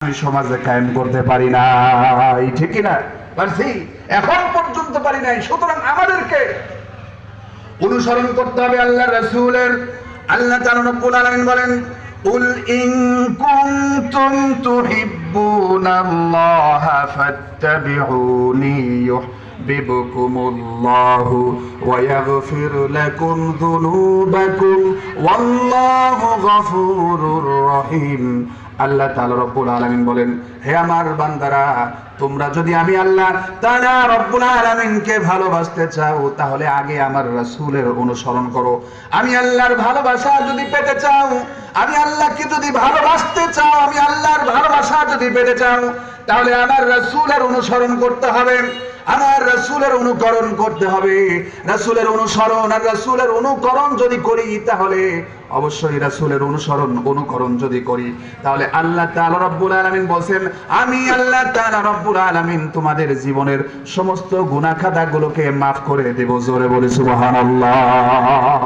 আমি সমাজে কায়েম করতে পারি নাই, ঠিক না? পারছি, এখন পর্যন্ত পারি নাই। সুতরাং আমাদেরকে অনুসরণ করতে হবে আল্লাহ রাসূলের। আল্লাহ তাআলা রব্বুল আলামিন বলেন, কুল ইন কুনতুম তুহিব্বুনাল্লাহা ফাত্তাবিউনি ইউহিব্বুকুমুল্লাহু ওয়া ইয়াগফির লাকুম যুনুবাকুম ওয়াল্লাহু গফুরুর রহিম। আল্লাহ তাআলা রব্বুল আলামিন বলেন, হে আমার বান্দারা, তোমরা যদি আমি আল্লাহ তাআলা রব্বুল আলামিনকে ভালোবাসতে চাও তাহলে আগে আমার রাসূলের অনুসরণ করো। আমি আল্লাহর ভালোবাসা যদি পেতে চাও, আমি আল্লাহকে যদি ভালোবাসতে চাও, আমি আল্লাহর ভালোবাসা যদি পেতে চাও, তাহলে আমার রাসূলের অনুসরণ করতে হবে, আমার রাসূলের অনুকরণ করতে হবে। রাসূলের অনুসরণ আর রাসূলের অনুকরণ যদি করি, তাহলে অবশ্যই রাসূলের অনুকরণ যদি করি, তাহলে আল্লাহ তাআলা রব্বুল আলামিন বলেন, আমি আল্লাহ তাআলা রব্বুল আলামিন তোমাদের জীবনের সমস্ত গুনাহ খাতাগুলোকে মাফ করে দেব। জোরে বলি সুবহানাল্লাহ।